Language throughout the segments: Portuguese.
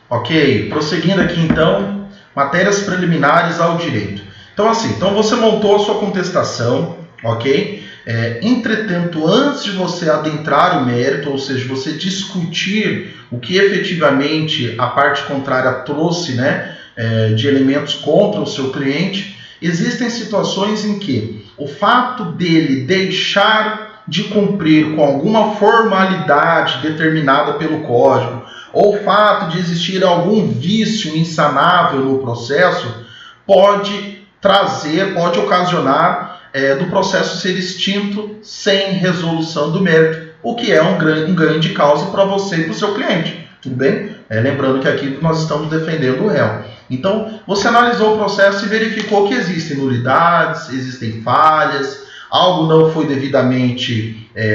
Ok, prosseguindo aqui então, matérias preliminares ao direito. Então assim, você montou a sua contestação, ok? Entretanto, antes de você adentrar o mérito, ou seja, você discutir o que efetivamente a parte contrária trouxe, né, de elementos contra o seu cliente, existem situações em que o fato dele deixar de cumprir com alguma formalidade determinada pelo código, ou o fato de existir algum vício insanável no processo, pode ocasionar do processo ser extinto sem resolução do mérito, o que é um ganho de causa para você e para o seu cliente. Tudo bem? Lembrando que aqui nós estamos defendendo o réu. Então, você analisou o processo e verificou que existem nulidades, existem falhas, algo não foi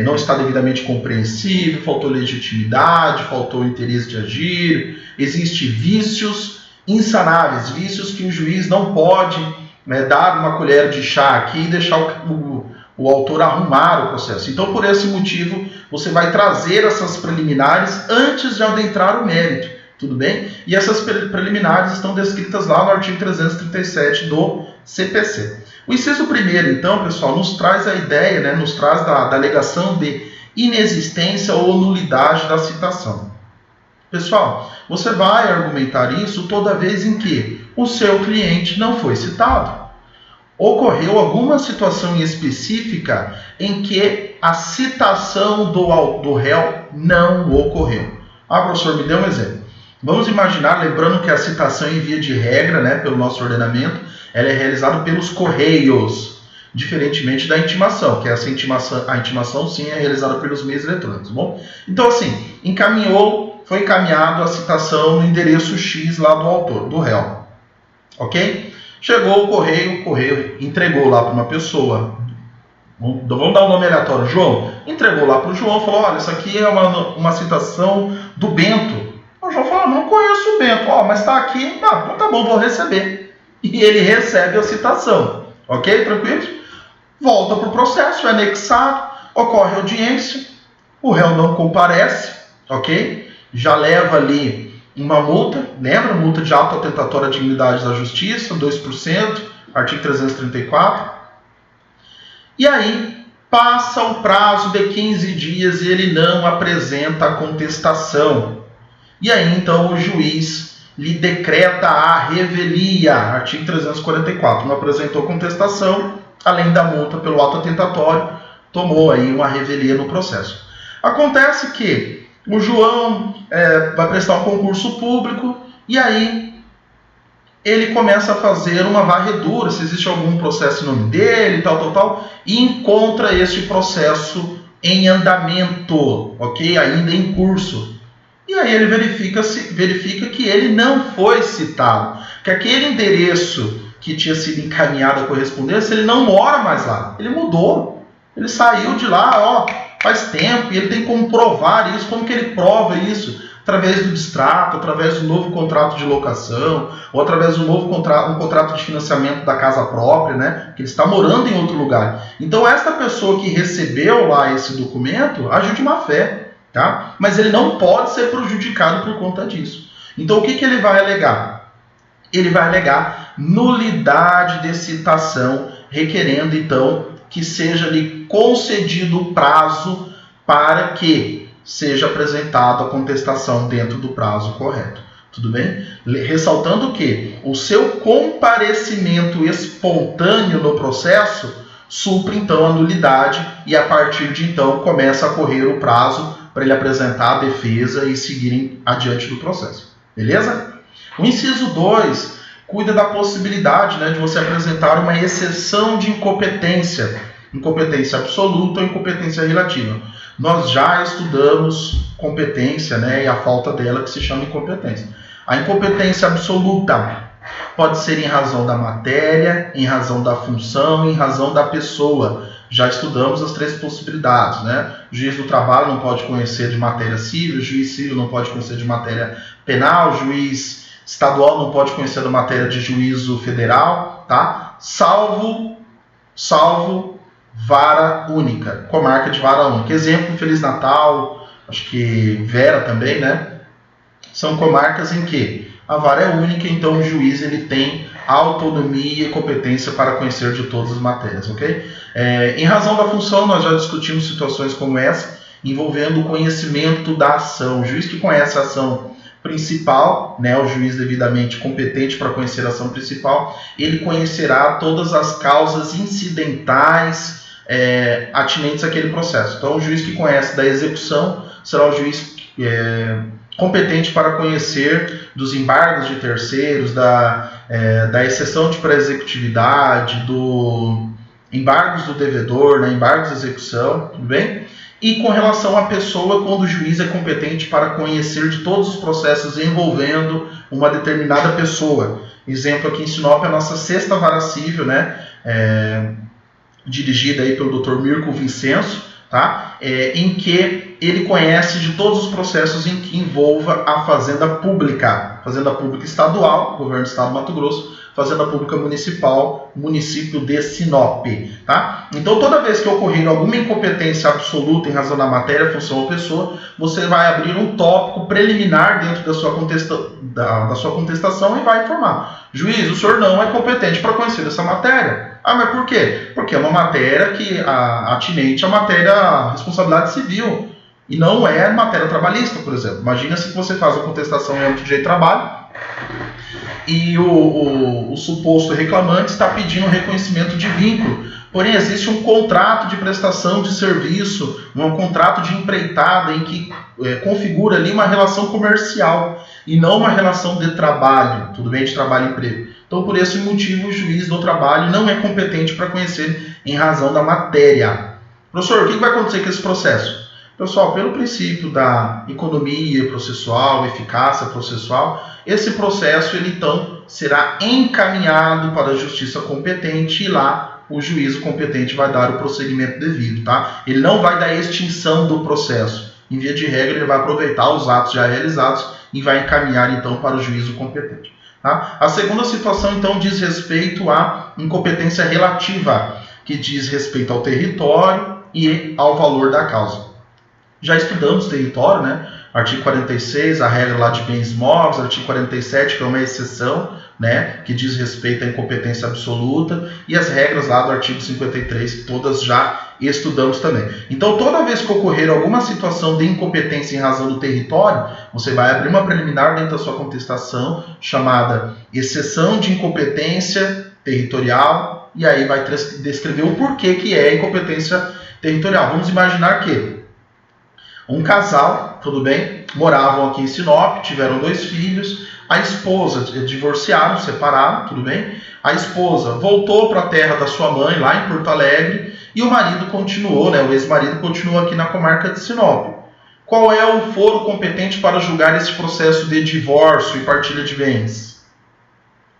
não está devidamente compreensível, faltou legitimidade, faltou interesse de agir, existem vícios insanáveis, vícios que o juiz não pode dar uma colher de chá aqui e deixar o autor arrumar o processo. Então, por esse motivo, você vai trazer essas preliminares antes de adentrar o mérito, tudo bem? E essas preliminares estão descritas lá no artigo 337 do CPC. O inciso primeiro, então, pessoal, nos traz a ideia, né, nos traz da alegação de inexistência ou nulidade da citação. Pessoal, você vai argumentar isso toda vez em que o seu cliente não foi citado. Ocorreu alguma situação específica em que a citação do réu não ocorreu. Professor, me dê um exemplo. Vamos imaginar, lembrando que a citação em via de regra, né, pelo nosso ordenamento, ela é realizada pelos correios, diferentemente da intimação, que a intimação sim é realizada pelos meios eletrônicos. Bom? Então assim, foi encaminhado a citação no endereço X lá do autor, do réu. Ok? Chegou o correio entregou lá para uma pessoa. Vamos dar um nome aleatório, João. Entregou lá para o João, falou, olha, isso aqui é uma citação do Bento. O João falou, não conheço o Bento, mas está aqui, então tá bom, vou receber. E ele recebe a citação. Ok? Tranquilo? Volta para o processo, é anexado, ocorre audiência, o réu não comparece, ok? Já leva ali uma multa, lembra? Multa de ato atentatório à dignidade da justiça, 2%, artigo 334. E aí, passa o prazo de 15 dias e ele não apresenta a contestação. E aí, então, o juiz lhe decreta a revelia, artigo 344. Não apresentou contestação, além da multa pelo ato atentatório, tomou aí uma revelia no processo. Acontece que o João vai prestar um concurso público e aí ele começa a fazer uma varredura, se existe algum processo em nome dele, tal, e encontra este processo em andamento, ok? Ainda em curso. E aí ele verifica que ele não foi citado, que aquele endereço que tinha sido encaminhado a correspondência, ele não mora mais lá, ele mudou, ele saiu de lá, faz tempo, e ele tem como provar isso. Como que ele prova isso? Através do distrato, através do novo contrato de locação, ou através do novo contrato de financiamento da casa própria, né? Que ele está morando em outro lugar. Então, esta pessoa que recebeu lá esse documento agiu de má fé, tá? Mas ele não pode ser prejudicado por conta disso. Então, o que ele vai alegar? Ele vai alegar nulidade de citação, requerendo, então, que seja-lhe concedido o prazo para que seja apresentada a contestação dentro do prazo correto. Tudo bem? Ressaltando que o seu comparecimento espontâneo no processo supre, então, a nulidade e, a partir de então, começa a correr o prazo para ele apresentar a defesa e seguirem adiante do processo. Beleza? O inciso 2 cuida da possibilidade, né, de você apresentar uma exceção de incompetência absoluta ou incompetência relativa. Nós já estudamos competência, né, e a falta dela, que se chama incompetência. A incompetência absoluta pode ser em razão da matéria, em razão da função, em razão da pessoa. Já estudamos as 3 possibilidades, né? O juiz do trabalho não pode conhecer de matéria civil, o juiz civil não pode conhecer de matéria penal, o juiz estadual não pode conhecer da matéria de juízo federal, tá? Salvo vara única, comarca de vara única. Exemplo, Feliz Natal, acho que Vera também, né? são comarcas em que a vara é única, então o juiz ele tem autonomia e competência para conhecer de todas as matérias, ok? Em razão da função, nós já discutimos situações como essa, envolvendo o conhecimento da ação. O juiz que conhece a ação principal, né, o juiz devidamente competente para conhecer a ação principal, ele conhecerá todas as causas incidentais atinentes àquele processo. Então, o juiz que conhece da execução será o juiz competente para conhecer dos embargos de terceiros, da exceção de pré-executividade, do embargos do devedor, né, embargos de execução, tudo bem? E com relação à pessoa, quando o juiz é competente para conhecer de todos os processos envolvendo uma determinada pessoa. Exemplo aqui em Sinop, a nossa 6ª Vara Civil, né, dirigida aí pelo Dr. Mirko Vincenzo, tá? Em que ele conhece de todos os processos em que envolva a Fazenda Pública Estadual, Governo do Estado do Mato Grosso, Fazenda Pública Municipal, município de Sinop, tá? Então, toda vez que ocorrer alguma incompetência absoluta em razão da matéria, função ou pessoa, você vai abrir um tópico preliminar dentro da sua contestação e vai informar: juiz, o senhor não é competente para conhecer essa matéria. Ah, mas por quê? Porque é uma matéria que atinente à matéria responsabilidade civil e não é matéria trabalhista, por exemplo. Imagina se você faz uma contestação em âmbito de direito de trabalho e o suposto reclamante está pedindo reconhecimento de vínculo. Porém, existe um contrato de prestação de serviço, um contrato de empreitada em que configura ali uma relação comercial e não uma relação de trabalho, tudo bem, de trabalho e emprego. Então, por esse motivo, o juiz do trabalho não é competente para conhecer em razão da matéria. Professor, o que vai acontecer com esse processo? Pessoal, pelo princípio da economia processual, eficácia processual, esse processo ele então será encaminhado para a justiça competente e lá o juízo competente vai dar o prosseguimento devido, tá? Ele não vai dar extinção do processo. Em via de regra, ele vai aproveitar os atos já realizados e vai encaminhar então para o juízo competente. Tá? A segunda situação então diz respeito à incompetência relativa, que diz respeito ao território e ao valor da causa. Já estudamos território, né? Artigo 46, a regra lá de bens móveis, artigo 47, que é uma exceção, né? Que diz respeito à incompetência absoluta, e as regras lá do artigo 53, todas já estudamos também. Então, toda vez que ocorrer alguma situação de incompetência em razão do território, você vai abrir uma preliminar dentro da sua contestação, chamada exceção de incompetência territorial, e aí vai descrever o porquê que é incompetência territorial. Vamos imaginar que um casal, tudo bem, moravam aqui em Sinop, tiveram 2 filhos, a esposa, divorciaram, separaram, tudo bem, a esposa voltou para a terra da sua mãe, lá em Porto Alegre, e o marido continuou, né, o ex-marido continuou aqui na comarca de Sinop. Qual é o foro competente para julgar esse processo de divórcio e partilha de bens?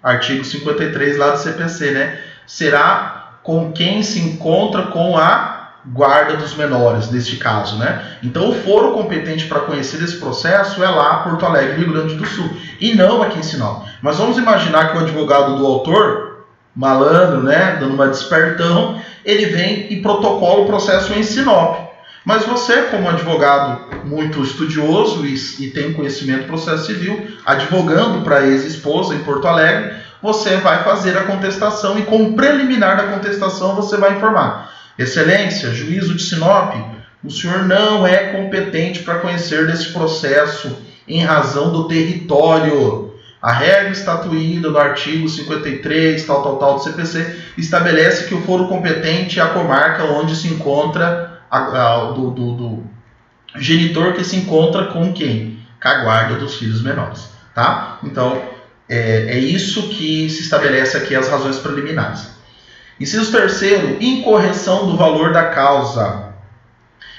Artigo 53 lá do CPC, né? Será com quem se encontra com a guarda dos menores, neste caso, né? Então, o foro competente para conhecer esse processo é lá Porto Alegre, Rio Grande do Sul, e não aqui em Sinop. Mas vamos imaginar que o advogado do autor, malandro, né, dando uma despertão, ele vem e protocola o processo em Sinop. Mas você, como advogado muito estudioso e tem conhecimento do processo civil, advogando para a ex-esposa em Porto Alegre, você vai fazer a contestação e com o preliminar da contestação você vai informar: Excelência, juízo de Sinop, o senhor não é competente para conhecer desse processo em razão do território. A regra estatuída no artigo 53, tal do CPC, estabelece que o foro competente é a comarca onde se encontra do genitor que se encontra com quem? Com a guarda dos filhos menores. Tá? Então, é isso que se estabelece aqui as razões preliminares. Inciso 3º, incorreção do valor da causa.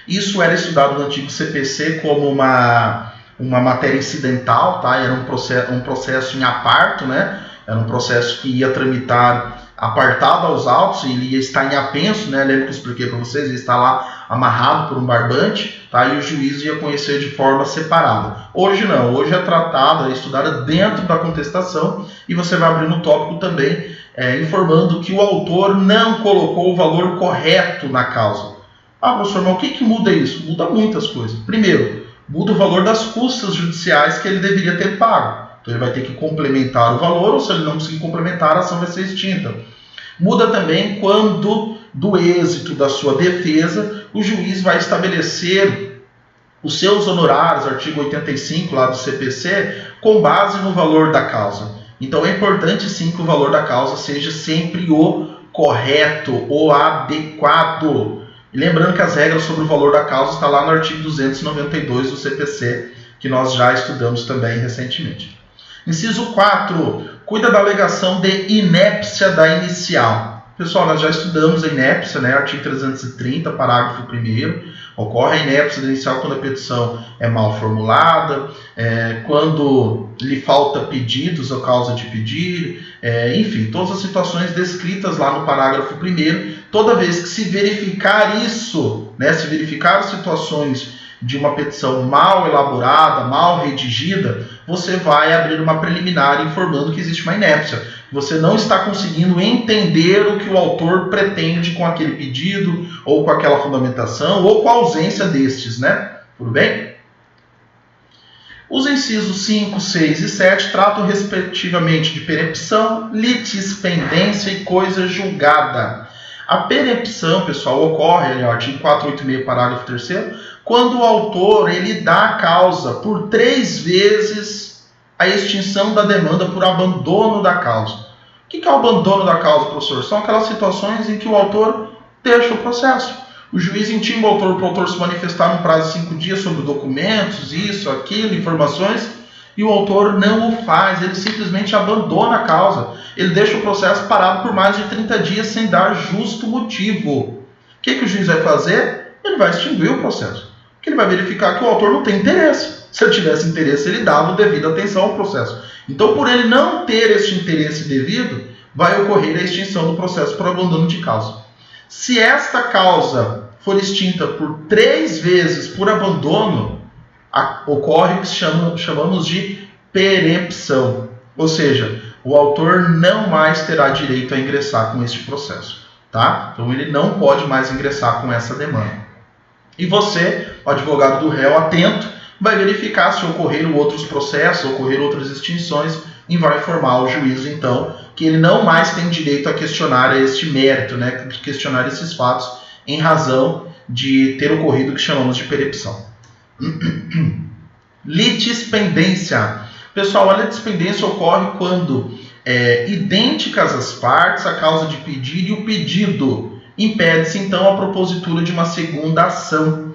Isso era estudado no antigo CPC como uma matéria incidental, tá? Era um processo em aparto, né? Era um processo que ia tramitar apartado aos autos, e ele ia estar em apenso, né? Lembra que eu expliquei para vocês? Ele está lá amarrado por um barbante, tá? E o juiz ia conhecer de forma separada. Hoje não, hoje é tratada, é estudada dentro da contestação, e você vai abrir no tópico também, informando que o autor não colocou o valor correto na causa. Ah, professor, mas o que muda isso? Muda muitas coisas. Primeiro, muda o valor das custas judiciais que ele deveria ter pago. Então ele vai ter que complementar o valor, ou se ele não conseguir complementar, a ação vai ser extinta. Muda também quando, do êxito da sua defesa, o juiz vai estabelecer os seus honorários, artigo 85 lá do CPC, com base no valor da causa. Então é importante sim que o valor da causa seja sempre o correto, o adequado. E lembrando que as regras sobre o valor da causa estão lá no artigo 292 do CPC, que nós já estudamos também recentemente. Inciso 4. Cuida da alegação de inépcia da inicial. Pessoal, nós já estudamos a inépcia, né? Artigo 330, parágrafo 1º. Ocorre a inépcia da inicial quando a petição é mal formulada, quando lhe falta pedidos ou causa de pedir, enfim, todas as situações descritas lá no parágrafo 1º. Toda vez que se verificar isso, né? Se verificar situações de uma petição mal elaborada, mal redigida, você vai abrir uma preliminar informando que existe uma inépcia. Você não está conseguindo entender o que o autor pretende com aquele pedido, ou com aquela fundamentação, ou com a ausência destes, né? Tudo bem? Os incisos 5, 6 e 7 tratam respectivamente de perempção, litispendência e coisa julgada. A perempção, pessoal, ocorre no artigo 486, parágrafo 3º, quando o autor ele dá a causa por 3 vezes a extinção da demanda por abandono da causa. O que é o abandono da causa, professor? São aquelas situações em que o autor deixa o processo. O juiz intima o autor para o autor se manifestar no prazo de 5 dias sobre documentos, isso, aquilo, informações, e o autor não o faz, ele simplesmente abandona a causa. Ele deixa o processo parado por mais de 30 dias sem dar justo motivo. O que o juiz vai fazer? Ele vai extinguir o processo. Porque ele vai verificar que o autor não tem interesse. Se ele tivesse interesse, ele dava devida atenção ao processo. Então, por ele não ter este interesse devido, vai ocorrer a extinção do processo por abandono de causa. Se esta causa for extinta por 3 vezes por abandono, ocorre o que chamamos de perempção. Ou seja, o autor não mais terá direito a ingressar com este processo. Tá? Então, ele não pode mais ingressar com essa demanda. E você, o advogado do réu, atento, vai verificar se ocorreram outros processos, ocorreram outras extinções, e vai informar o juiz, então, que ele não mais tem direito a questionar este mérito, né, questionar esses fatos, em razão de ter ocorrido o que chamamos de perempção. Litispendência. Pessoal, a litispendência ocorre quando idênticas as partes, a causa de pedir e o pedido. Impede-se, então, a propositura de uma segunda ação.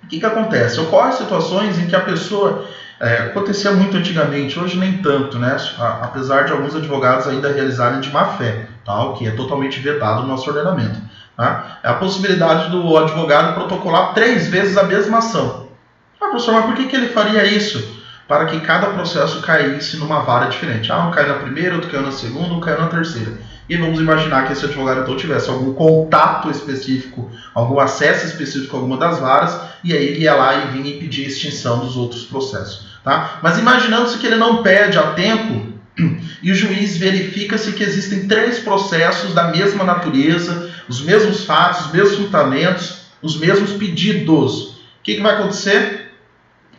O que acontece? Ocorrem situações em que a pessoa... acontecia muito antigamente, hoje nem tanto, né? Apesar de alguns advogados ainda realizarem de má fé, tá? O que é totalmente vedado no nosso ordenamento. Tá? É a possibilidade do advogado protocolar 3 vezes a mesma ação. Professor, mas por que ele faria isso? Para que cada processo caísse numa vara diferente. Um caiu na primeira, outro caiu na segunda, um caiu na terceira. E vamos imaginar que esse advogado então tivesse algum contato específico, algum acesso específico a alguma das varas, e aí ele ia lá e vinha impedir a extinção dos outros processos. Tá? Mas imaginando-se que ele não pede a tempo, e o juiz verifica-se que existem 3 processos da mesma natureza, os mesmos fatos, os mesmos fundamentos, os mesmos pedidos. O que vai acontecer?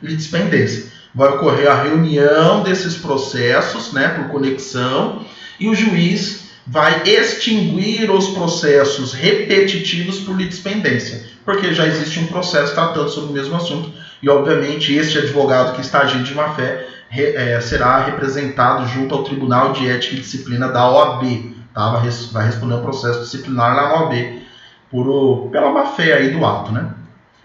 Litispendência. Vai ocorrer a reunião desses processos, né, por conexão, e o juiz vai extinguir os processos repetitivos por litispendência, porque já existe um processo tratando sobre o mesmo assunto, e obviamente este advogado que está agindo de má fé será representado junto ao Tribunal de Ética e Disciplina da OAB, tá? Vai responder um processo disciplinar lá na OAB pela má fé aí do ato, né?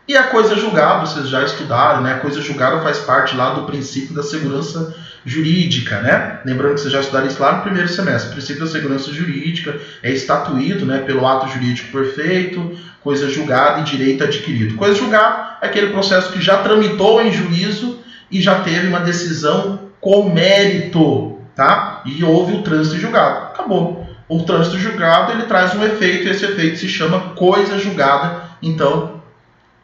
E a coisa julgada, vocês já estudaram, né? A coisa julgada faz parte lá do princípio da segurança jurídica, né? Lembrando que vocês já estudaram isso lá no primeiro semestre. O princípio da segurança jurídica é estatuído, né, pelo ato jurídico perfeito, coisa julgada e direito adquirido. Coisa julgada é aquele processo que já tramitou em juízo e já teve uma decisão com mérito, tá? E houve o trânsito julgado. Acabou. O trânsito julgado, ele traz um efeito, e esse efeito se chama coisa julgada. Então,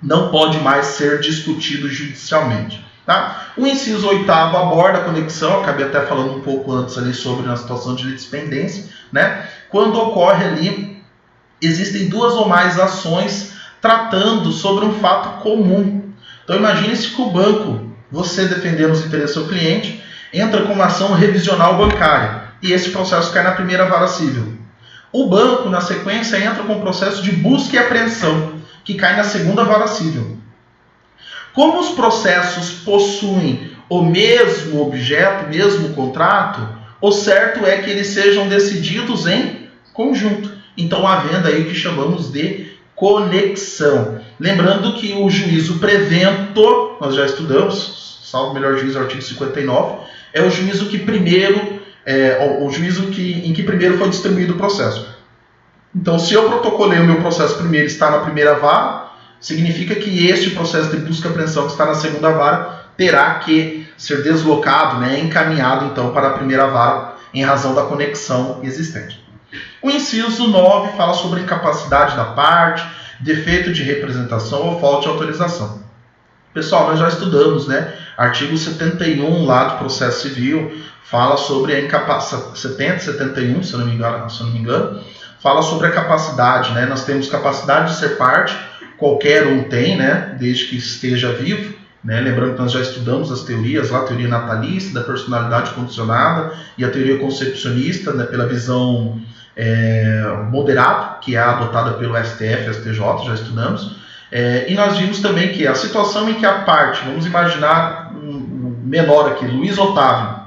não pode mais ser discutido judicialmente. Tá? O inciso 8º aborda a conexão, acabei até falando um pouco antes ali sobre a situação de litispendência, né? Quando ocorre ali, existem 2 ou mais ações tratando sobre um fato comum. Então imagine-se que o banco, você defendendo os interesses do seu cliente, entra com uma ação revisional bancária e esse processo cai na primeira vara civil. O banco, na sequência, entra com o processo de busca e apreensão, que cai na segunda vara civil. Como os processos possuem o mesmo objeto, o mesmo contrato, o certo é que eles sejam decididos em conjunto. Então, havendo aí o que chamamos de conexão. Lembrando que o juízo prevento, nós já estudamos, salvo o melhor juízo, artigo 59, é o juízo que primeiro, em que primeiro foi distribuído o processo. Então, se eu protocolei o meu processo primeiro está na primeira vara, significa que este processo de busca e apreensão que está na segunda vara terá que ser deslocado, né, encaminhado então para a primeira vara em razão da conexão existente. O inciso 9 fala sobre incapacidade da parte, defeito de representação ou falta de autorização. Pessoal, nós já estudamos, né? Artigo 71 lá do processo civil fala sobre a incapacidade, 70, 71, se eu não me engano, fala sobre a capacidade, né? Nós temos capacidade de ser parte, qualquer um tem, né? Desde que esteja vivo, né? Lembrando que nós já estudamos as teorias lá, a teoria natalista, da personalidade condicionada e a teoria concepcionista, né? Pela visão moderada, que é adotada pelo STF e STJ, já estudamos. E nós vimos também que a situação em que a parte, vamos imaginar um menor aqui, Luiz Otávio.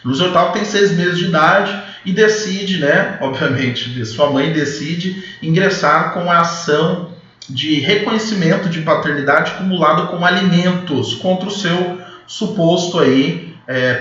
Luiz Otávio tem 6 meses de idade e decide, né, obviamente, sua mãe decide ingressar com a ação de reconhecimento de paternidade acumulado com alimentos contra o seu suposto aí,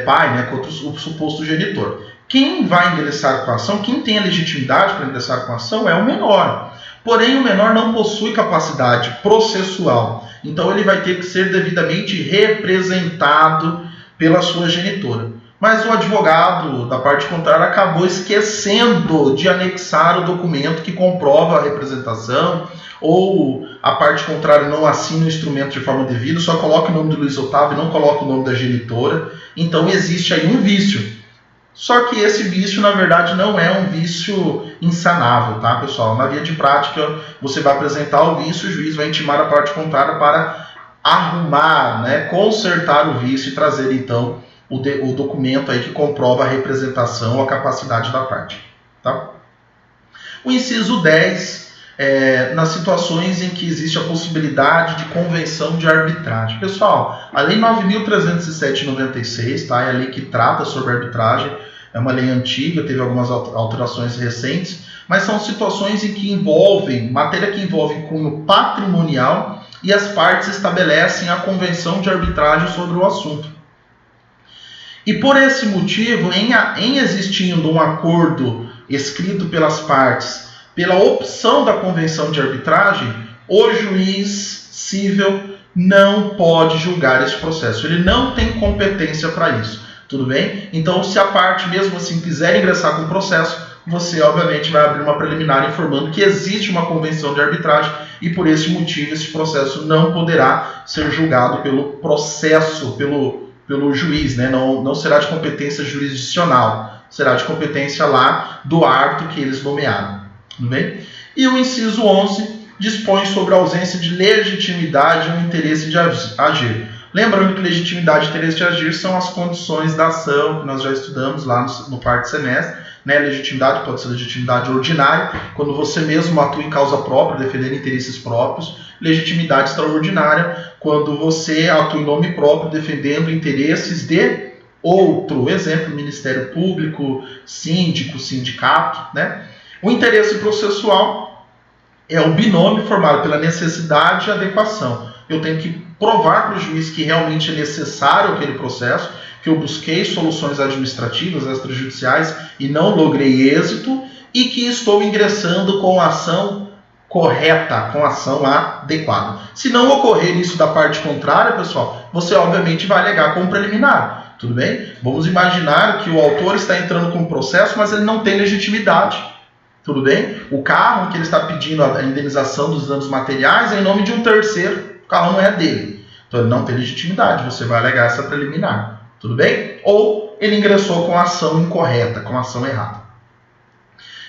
pai, né, contra o suposto genitor. Quem vai ingressar com a ação, quem tem a legitimidade para ingressar com a ação é o menor. Porém, o menor não possui capacidade processual. Então, ele vai ter que ser devidamente representado pela sua genitora. Mas o advogado da parte contrária acabou esquecendo de anexar o documento que comprova a representação, ou a parte contrária não assina o instrumento de forma devida, só coloca o nome do Luiz Otávio e não coloca o nome da genitora. Então, existe aí um vício. Só que esse vício, na verdade, não é um vício insanável, tá, pessoal? Na via de prática, você vai apresentar o vício, o juiz vai intimar a parte contrária para arrumar, né, consertar o vício e trazer, então, o documento aí que comprova a representação ou a capacidade da parte. Tá? O inciso 10, nas situações em que existe a possibilidade de convenção de arbitragem. Pessoal, a Lei 9.307/96, tá? É a lei que trata sobre arbitragem, é uma lei antiga, teve algumas alterações recentes, mas são situações em que matéria que envolve cunho patrimonial e as partes estabelecem a convenção de arbitragem sobre o assunto. E por esse motivo, em existindo um acordo escrito pelas partes, pela opção da convenção de arbitragem, o juiz civil não pode julgar esse processo. Ele não tem competência para isso. Tudo bem? Então, se a parte mesmo assim quiser ingressar com o processo, você obviamente vai abrir uma preliminar informando que existe uma convenção de arbitragem e por esse motivo esse processo não poderá ser julgado pelo processo, pelo juiz, né? Não será de competência jurisdicional, será de competência lá do árbitro que eles nomearam. Tudo bem? E o inciso 11 dispõe sobre a ausência de legitimidade ou interesse de agir. Lembrando que legitimidade e interesse de agir são as condições da ação que nós já estudamos lá no quarto semestre. Né? Legitimidade pode ser legitimidade ordinária, quando você mesmo atua em causa própria, defendendo interesses próprios. Legitimidade extraordinária, quando você atua em nome próprio, defendendo interesses de outro. Exemplo, Ministério Público, síndico, sindicato. Né? O interesse processual é o binômio formado pela necessidade e adequação. Eu tenho que provar para o juiz que realmente é necessário aquele processo, que eu busquei soluções administrativas, extrajudiciais e não logrei êxito, e que estou ingressando com a ação correta, com a ação adequada. Se não ocorrer isso da parte contrária, pessoal, você obviamente vai alegar como preliminar. Tudo bem? Vamos imaginar que o autor está entrando com o processo, mas ele não tem legitimidade. Tudo bem? O carro que ele está pedindo a indenização dos danos materiais é em nome de um terceiro. O carro não é dele. Então ele não tem legitimidade. Você vai alegar essa preliminar. Tudo bem? Ou ele ingressou com a ação incorreta, com a ação errada.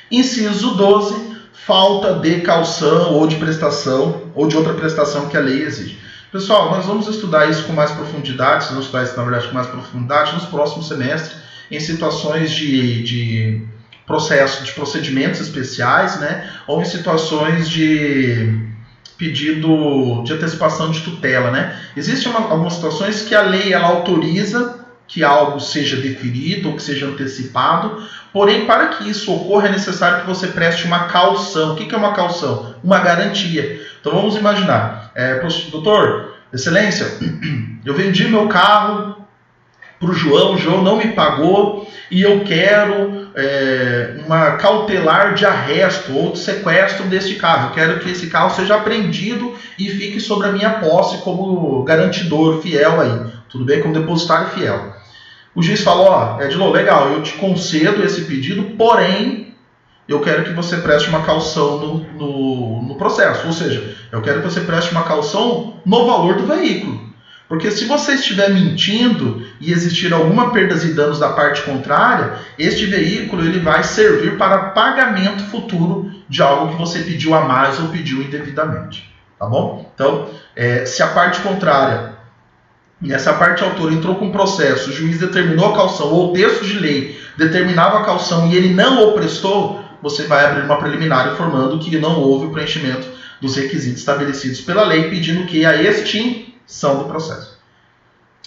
Inciso 12. Falta de caução ou de prestação ou de outra prestação que a lei exige. Pessoal, nós vamos estudar isso com mais profundidade, vamos estudar isso, na verdade, com mais profundidade nos próximos semestres, em situações de processo, de procedimentos especiais, né? Ou em situações de pedido de antecipação de tutela, né? Existem algumas situações que a lei ela autoriza que algo seja deferido ou que seja antecipado, porém, para que isso ocorra, é necessário que você preste uma caução. O que é uma caução? Uma garantia. Então, vamos imaginar, doutor, excelência, eu vendi meu carro para o João não me pagou e eu quero uma cautelar de arresto ou de sequestro deste carro. Eu quero que esse carro seja apreendido e fique sobre a minha posse como garantidor fiel aí. Tudo bem? Como depositário fiel. O juiz falou, Edilon, legal, eu te concedo esse pedido, porém, eu quero que você preste uma caução no processo. Ou seja, eu quero que você preste uma caução no valor do veículo. Porque se você estiver mentindo e existir alguma perdas e danos da parte contrária, este veículo ele vai servir para pagamento futuro de algo que você pediu a mais ou pediu indevidamente. Tá bom? Então, se a parte contrária, essa parte autora entrou com processo, o juiz determinou a caução, ou o texto de lei determinava a caução e ele não o prestou, você vai abrir uma preliminar informando que não houve o preenchimento dos requisitos estabelecidos pela lei, pedindo que a extinção do processo.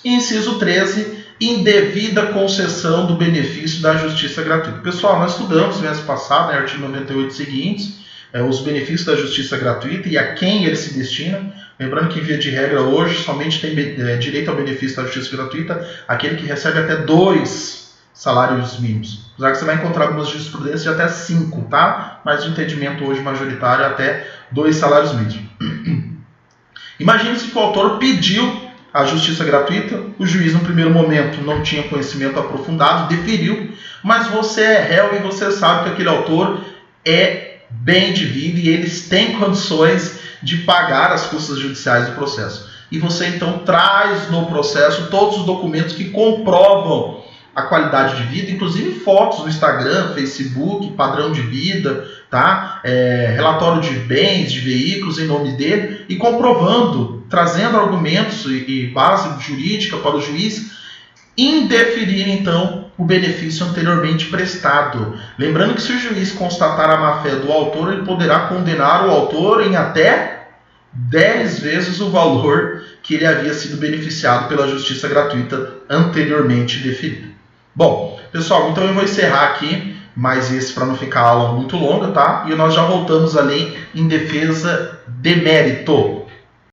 Inciso 13, indevida concessão do benefício da justiça gratuita. Pessoal, nós estudamos mês passado, artigo 98 seguintes, os benefícios da justiça gratuita e a quem ele se destina. Lembrando que, via de regra, hoje somente tem direito ao benefício da justiça gratuita aquele que recebe até 2 salários mínimos. Apesar que você vai encontrar algumas jurisprudências de até 5, tá? Mas o entendimento hoje majoritário é até 2 salários mínimos. Imagine-se que o autor pediu a justiça gratuita, o juiz no primeiro momento não tinha conhecimento aprofundado, deferiu, mas você é réu e você sabe que aquele autor é bem de vida e eles têm condições de pagar as custas judiciais do processo. E você então traz no processo todos os documentos que comprovam a qualidade de vida, inclusive fotos no Instagram, Facebook, padrão de vida, tá? Relatório de bens, de veículos em nome dele, e comprovando, trazendo argumentos e base jurídica para o juiz indeferir então o benefício anteriormente prestado. Lembrando que se o juiz constatar a má-fé do autor, ele poderá condenar o autor em até 10 vezes o valor que ele havia sido beneficiado pela justiça gratuita anteriormente deferida. Bom, pessoal, então eu vou encerrar aqui, mas esse para não ficar a aula muito longa, tá? E nós já voltamos ali em defesa de mérito.